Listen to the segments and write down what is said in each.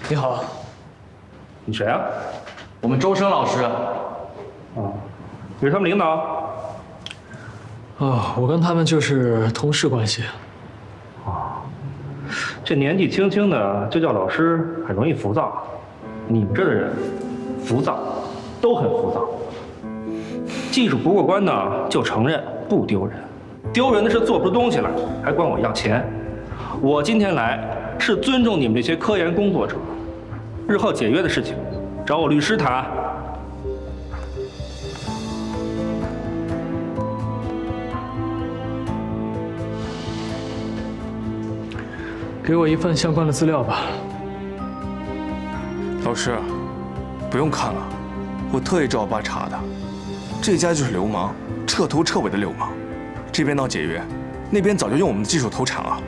你好，你谁啊？我们周生老师。你是他们领导？我跟他们就是同事关系。这年纪轻轻的就叫老师，很容易浮躁。你们这的人，浮躁，都很浮躁。技术不过关呢，就承认不丢人，丢人的是做不出东西来，还管我要钱。我今天来是尊重你们这些科研工作者，日后解约的事情，找我律师谈。给我一份相关的资料吧。老师，不用看了，我特意找我爸查的，这家就是流氓，彻头彻尾的流氓。这边闹解约，那边早就用我们的技术投产了。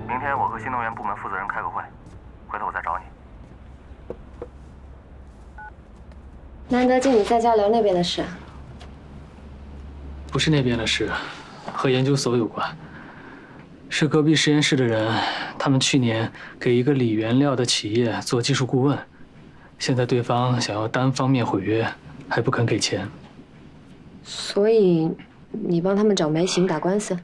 明天我和新能源部门负责人开个会，回头我再找你。难得见你在家聊那边的事。不是那边的事，和研究所有关。是隔壁实验室的人，他们去年给一个锂原料的企业做技术顾问，现在对方想要单方面毁约，还不肯给钱。所以，你帮他们找梅行打官司？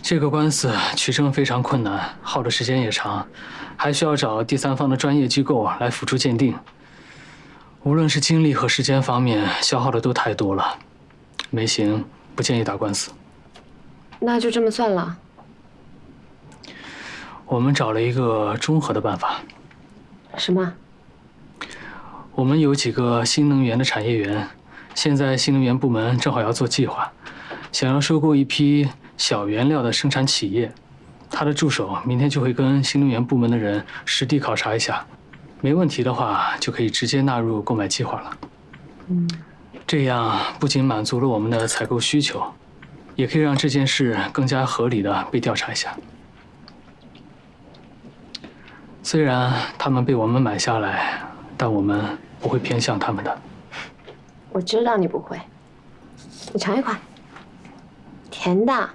这个官司取证非常困难，耗的时间也长，还需要找第三方的专业机构来辅助鉴定。无论是精力和时间方面，消耗的都太多了。梅行不建议打官司。那就这么算了。我们找了一个中和的办法。什么？我们有几个新能源的产业园，现在新能源部门正好要做计划，想要收购一批小原料的生产企业。他的助手明天就会跟新能源部门的人实地考察一下，没问题的话就可以直接纳入购买计划了。这样不仅满足了我们的采购需求，也可以让这件事更加合理的被调查一下。虽然他们被我们买下来，但我们不会偏向他们的。我知道你不会。你尝一口，甜的，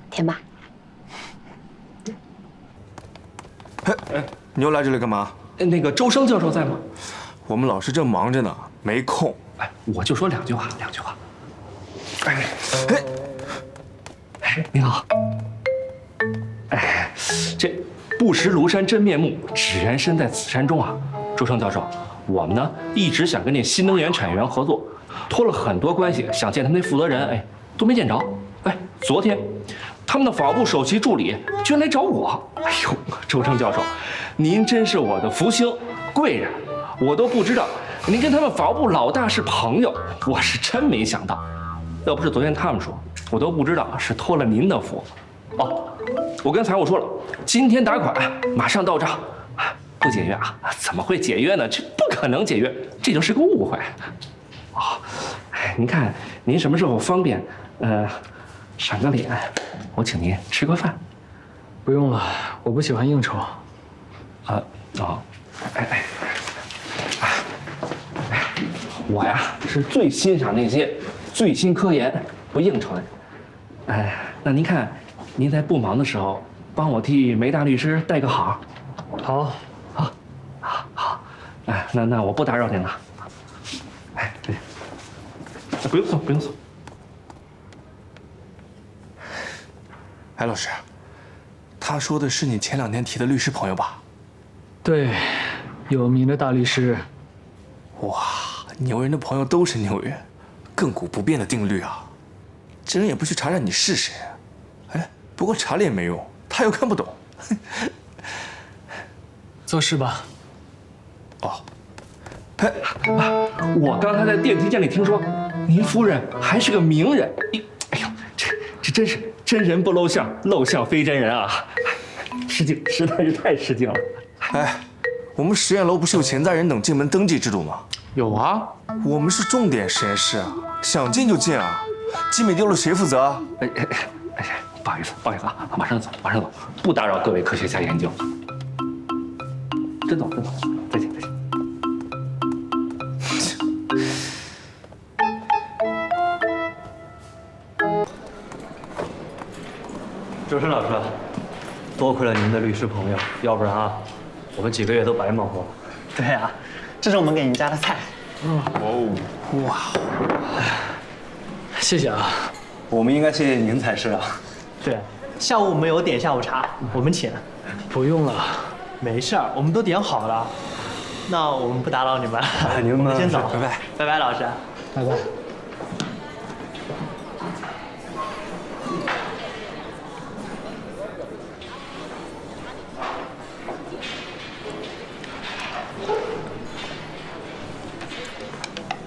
甜吧？你又来这里干嘛？那个周生教授在吗？我们老师正忙着呢，没空。我就说两句话。您好。这不识庐山真面目，只缘身在此山中啊！周生教授，我们呢一直想跟那新能源产业园合作，托了很多关系，想见他们那负责人，都没见着。昨天他们的法务部首席助理居然来找我。哎呦，周生教授，您真是我的福星贵人，我都不知道您跟他们法务部老大是朋友，我是真没想到。要不是昨天他们说，我都不知道是托了您的福。我跟财务说了，今天打款，马上到账。不解约啊？怎么会解约呢？这不可能解约，这就是个误会。您看您什么时候方便？赏个脸，我请您吃个饭。不用了，我不喜欢应酬。我呀是最欣赏那些最新科研不应酬的人。那您看，您在不忙的时候，帮我替梅大律师带个好。好。那我不打扰您了。对，不用送。老师，他说的是你前2天提的律师朋友吧？对，有名的大律师。哇，牛人的朋友都是牛人，亘古不变的定律啊！这人也不去查查你是谁。不过查了也没用，他又看不懂。做事吧。我刚才在电梯间里听说，您夫人还是个名人。这真是真人不露相，露相非真人啊！失敬，实在是太失敬了。我们实验楼不是有潜在人等进门登记制度吗？有啊，我们是重点实验室啊，想进就进啊。机敏丢了谁负责啊？不好意思啊，马上走，不打扰各位科学家研究。真走，再见。周深老师，多亏了您的律师朋友，要不然啊，我们几个月都白忙活了。对啊，这是我们给您加的菜。谢谢啊。我们应该谢谢您才是啊。对，下午我们有点下午茶，我们请。不用了。没事儿，我们都点好了。那我们不打扰你们，你们我们先走，拜拜。拜拜，老师。拜拜。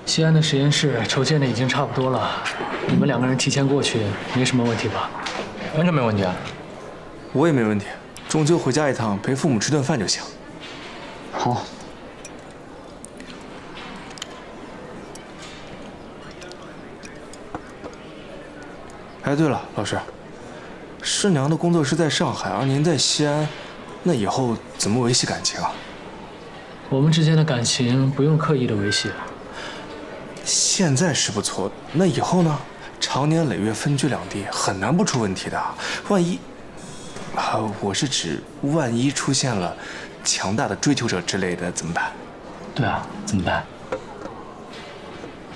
西安的实验室筹建的已经差不多了，你们2个人提前过去，没什么问题吧？完全没问题啊。我也没问题，中秋回家一趟，陪父母吃顿饭就行。好。哎，对了，老师，师娘的工作室在上海，而您在西安，那以后怎么维系感情啊？我们之间的感情不用刻意的维系。现在是不错，那以后呢？长年累月分居两地，很难不出问题的。万一，我是指万一出现了强大的追求者之类的，怎么办？对啊，怎么办？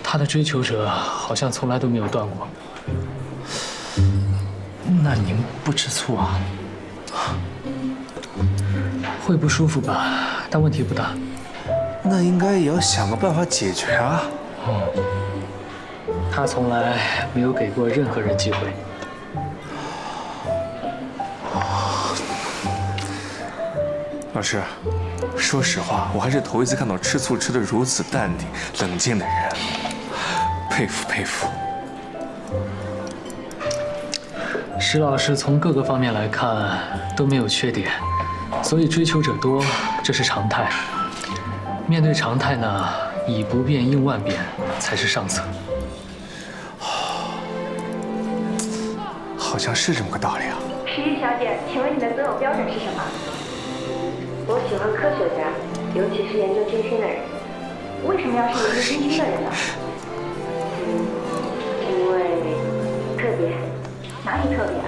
他的追求者好像从来都没有断过。那您不吃醋啊？会不舒服吧，但问题不大。那应该也要想个办法解决啊。他从来没有给过任何人机会。老师，说实话，我还是头一次看到吃醋吃得如此淡定、冷静的人，佩服佩服。石老师从各个方面来看都没有缺点，所以追求者多，这是常态。面对常态呢，以不变应万变才是上策。好像是这么个道理啊。石玉小姐，请问你的择偶标准是什么？我喜欢科学家，尤其是研究金星的人。为什么要是研究金星的人呢？因为特别。哪里特别啊？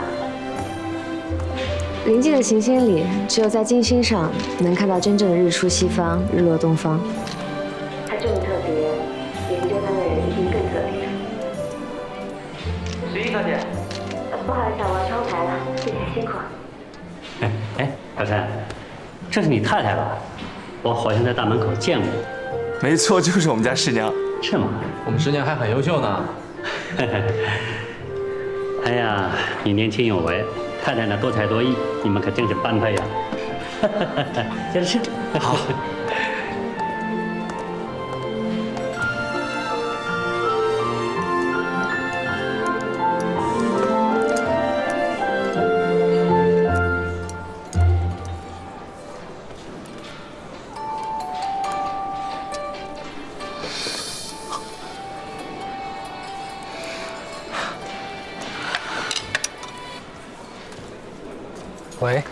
临近的行星里，只有在金星上能看到真正的日出西方、日落东方。它这么特别，研究它的人一定更特别。石玉小姐。不好意思，我要抄牌了，谢谢辛苦。哎，小山，这是你太太吧？我好像在大门口见过。没错，就是我们家师娘。是吗？我们师娘还很优秀呢。哎呀，你年轻有为，太太呢多才多艺，你们可真是般配呀！接着吃。好。喂，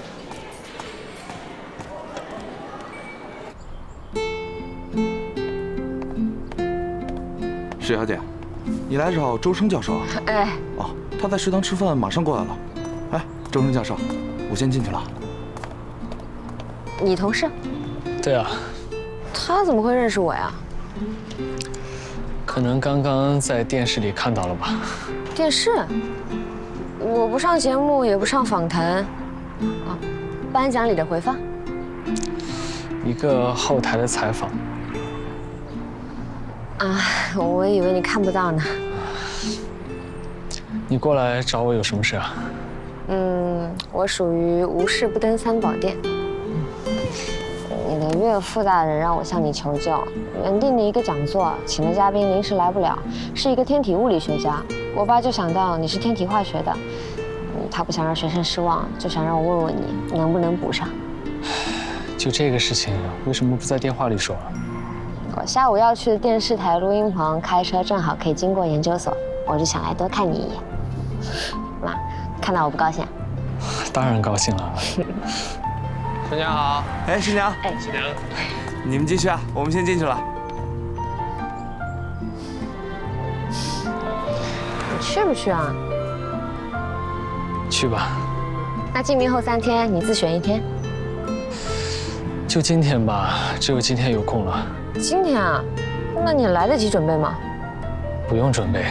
石小姐，你来找周生教授啊？哎，哦，他在食堂吃饭，马上过来了。哎，周生教授，我先进去了。你同事？对啊，他怎么会认识我呀？可能刚刚在电视里看到了吧。电视？我不上节目，也不上访谈。啊，颁奖礼的回放。一个后台的采访。啊，我以为你看不到呢。你过来找我有什么事啊？我属于无事不登三宝殿。你的岳父大人让我向你求救，原定的一个讲座，请的嘉宾临时来不了，是一个天体物理学家。我爸就想到你是天体化学的，他不想让学生失望，就想让我问问你能不能补上。就这个事情，为什么不在电话里说？我下午要去的电视台录音棚，开车正好可以经过研究所，我就想来多看你一眼。妈，看到我不高兴？当然高兴了。师娘好。哎，师娘。哎，师娘。你们继续啊，我们先进去了。你去不去啊？去吧。那清明后3天，你自选1天。就今天吧，只有今天有空了。今天啊？那你来得及准备吗？不用准备，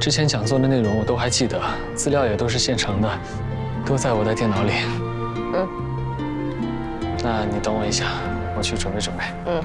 之前讲座的内容我都还记得，资料也都是现成的，都在我的电脑里。嗯。那你等我一下，我去准备准备。嗯。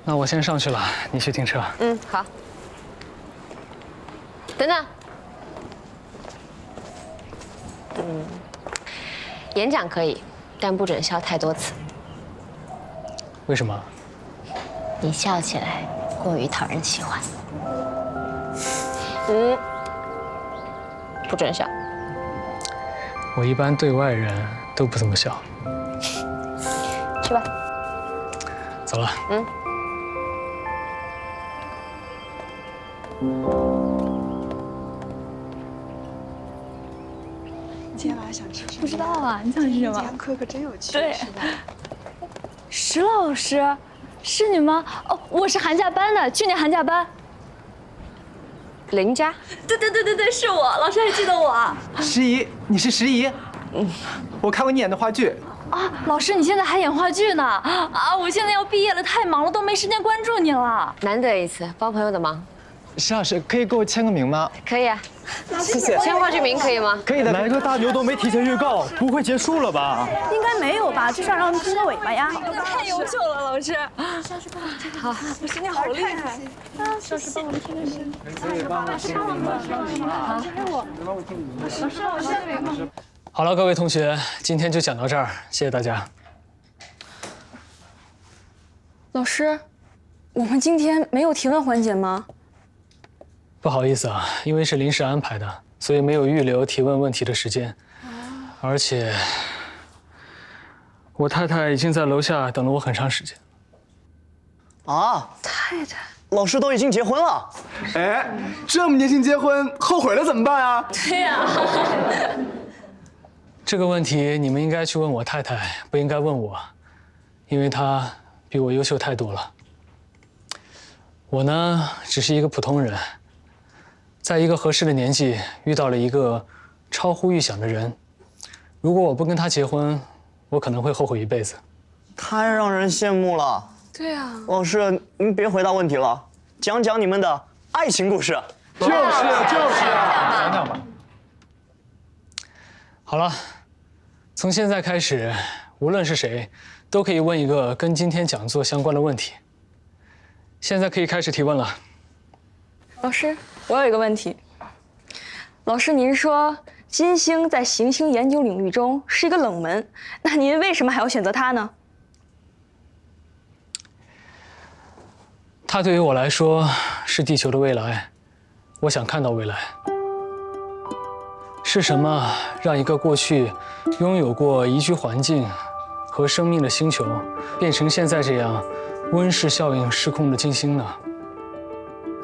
那我先上去了，你去停车。嗯，好。等等。演讲可以，但不准笑太多次。为什么？你笑起来过于讨人喜欢。不准笑。我一般对外人都不怎么笑。去吧。走了。嗯。今天晚上想吃什么？不知道啊，你想吃什么？今天课可真有趣。对，是的。石老师，是你吗？哦，我是寒假班的，去年寒假班。林佳。对，是我。老师还记得我？石怡，你是石怡？我看过你演的话剧。啊，老师，你现在还演话剧呢？啊，我现在要毕业了，太忙了，都没时间关注你了。难得一次帮朋友的忙。石老师，可以给我签个名吗？可以啊。谢谢。签话剧名可以吗？可以的。哪个大牛都没提前预告，不会结束了吧？应该没有吧，至少让听个尾巴呀。太优秀了，老师。好，我今天好厉害。老师帮我们签个名。可以帮我签个名吗？签给我。老师。好了，各位同学，今天就讲到这儿，谢谢大家。老师，我们今天没有提问环节吗？不好意思啊，因为是临时安排的，所以没有预留提问问题的时间。而且，我太太已经在楼下等了我很长时间。啊，太太，老师都已经结婚了。哎，这么年轻结婚，后悔了怎么办啊？对呀。这个问题你们应该去问我太太，不应该问我，因为她比我优秀太多了。我呢，只是一个普通人，在一个合适的年纪遇到了一个超乎预想的人。如果我不跟他结婚，我可能会后悔一辈子。太让人羡慕了。对啊。老师，您别回答问题了，讲讲你们的爱情故事。就是讲讲吧。好了，从现在开始，无论是谁，都可以问一个跟今天讲座相关的问题。现在可以开始提问了。老师，我有一个问题。老师，您说金星在行星研究领域中是一个冷门，那您为什么还要选择它呢？它对于我来说是地球的未来，我想看到未来。是什么让一个过去拥有过宜居环境和生命的星球，变成现在这样温室效应失控的金星呢？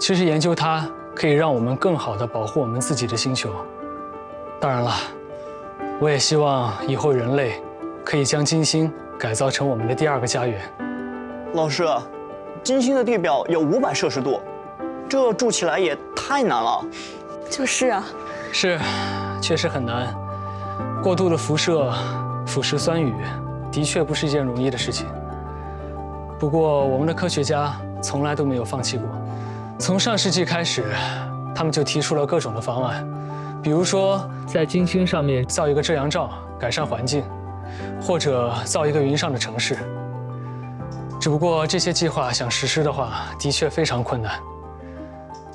其实研究它可以让我们更好地保护我们自己的星球。当然了，我也希望以后人类可以将金星改造成我们的第2个家园。老师，金星的地表有500摄氏度，这住起来也太难了。就是啊。是，确实很难。过度的辐射、腐蚀酸雨，的确不是一件容易的事情。不过，我们的科学家从来都没有放弃过。从上世纪开始，他们就提出了各种的方案，比如说在金星上面造一个遮阳罩，改善环境，或者造一个云上的城市。只不过这些计划想实施的话，的确非常困难。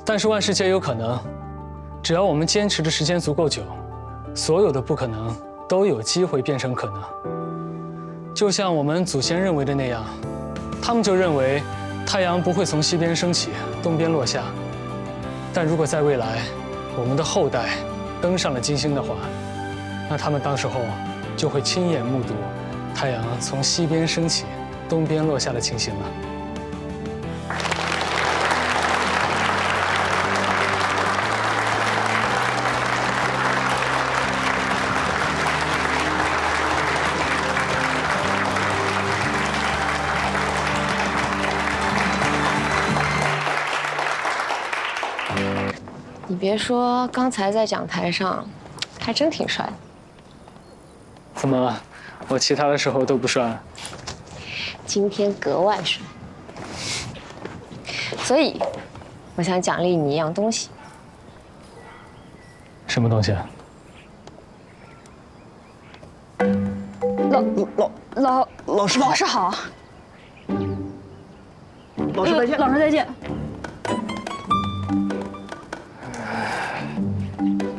但是万事皆有可能。只要我们坚持的时间足够久，所有的不可能都有机会变成可能。就像我们祖先认为的那样，他们就认为太阳不会从西边升起，东边落下。但如果在未来，我们的后代登上了金星的话，那他们到时候就会亲眼目睹太阳从西边升起，东边落下的情形了。你别说，刚才在讲台上，还真挺帅的。怎么了？我其他的时候都不帅？今天格外帅。所以，我想奖励你一样东西。什么东西啊？老师好。老师好。老师再见。老师再见。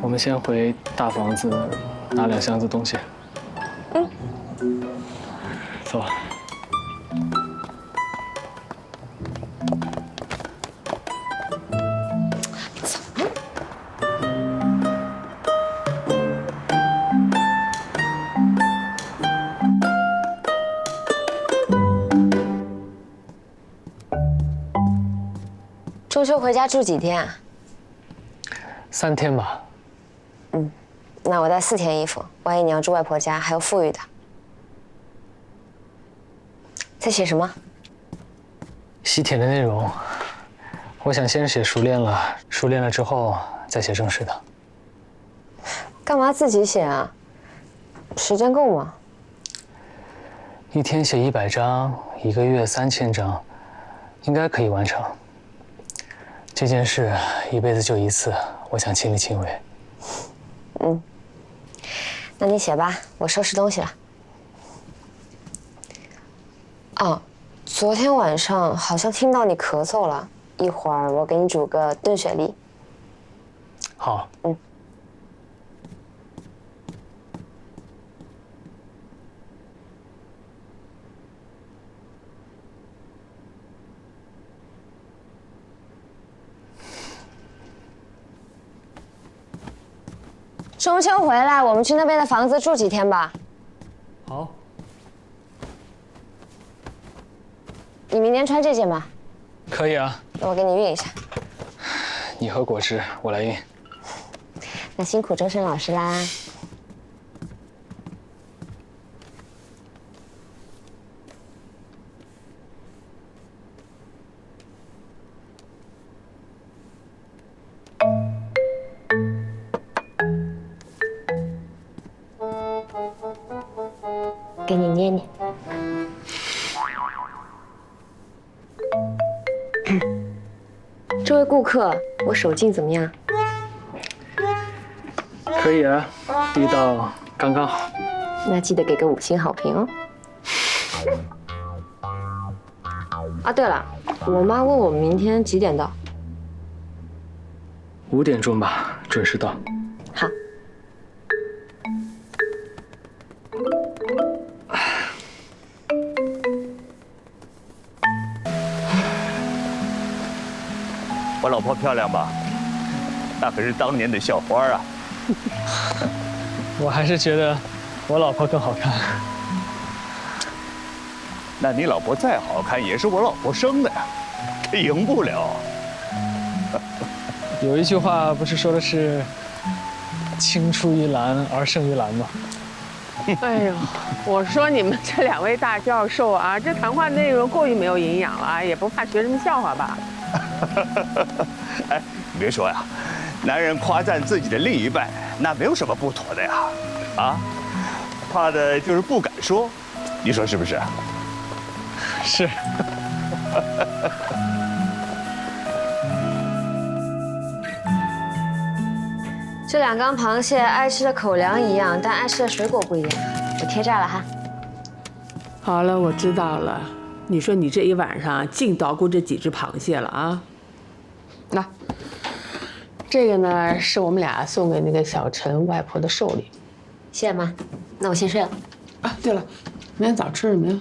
我们先回大房子拿2箱子东西。嗯。走。中秋回家住几天啊？3天吧。嗯，那我带4天衣服，万一你要住外婆家，还有富裕的。在写什么？西帖的内容，我想先写熟练了，熟练了之后再写正式的。干嘛自己写啊？时间够吗？1天写100张，1个月3000张，应该可以完成。这件事一辈子就一次，我想亲力亲为。嗯，那你写吧，我收拾东西了。哦，昨天晚上好像听到你咳嗽了，一会儿我给你煮个炖雪梨。好。嗯。中秋回来，我们去那边的房子住几天吧。好。你明天穿这件吧。可以啊。那我给你熨一下。你喝果汁，我来熨。那辛苦周深老师啦。给你捏捏。这位顾客，我手劲怎么样？可以啊，低到刚刚好。那记得给个5星好评哦。啊，对了，我妈问我明天几点到？5点钟吧，准时到。好。我老婆漂亮吧？那可是当年的校花啊！我还是觉得我老婆更好看。那你老婆再好看，也是我老婆生的呀，这赢不了。有一句话不是说的是“青出于蓝而胜于蓝”吗？哎呦，我说你们这2位大教授啊，这谈话内容过于没有营养了，也不怕学生笑话吧？哎，你别说呀，男人夸赞自己的另一半，那没有什么不妥的呀，啊，怕的就是不敢说，你说是不是？是。这2缸螃蟹爱吃的口粮一样，但爱吃的水果不一样。我贴这儿了哈。好了，我知道了。你说你这一晚上净捣鼓这几只螃蟹了啊？那这个呢，是我们俩送给那个小陈外婆的寿礼。谢谢妈，那我先睡了。啊，对了，明天早吃什么呀？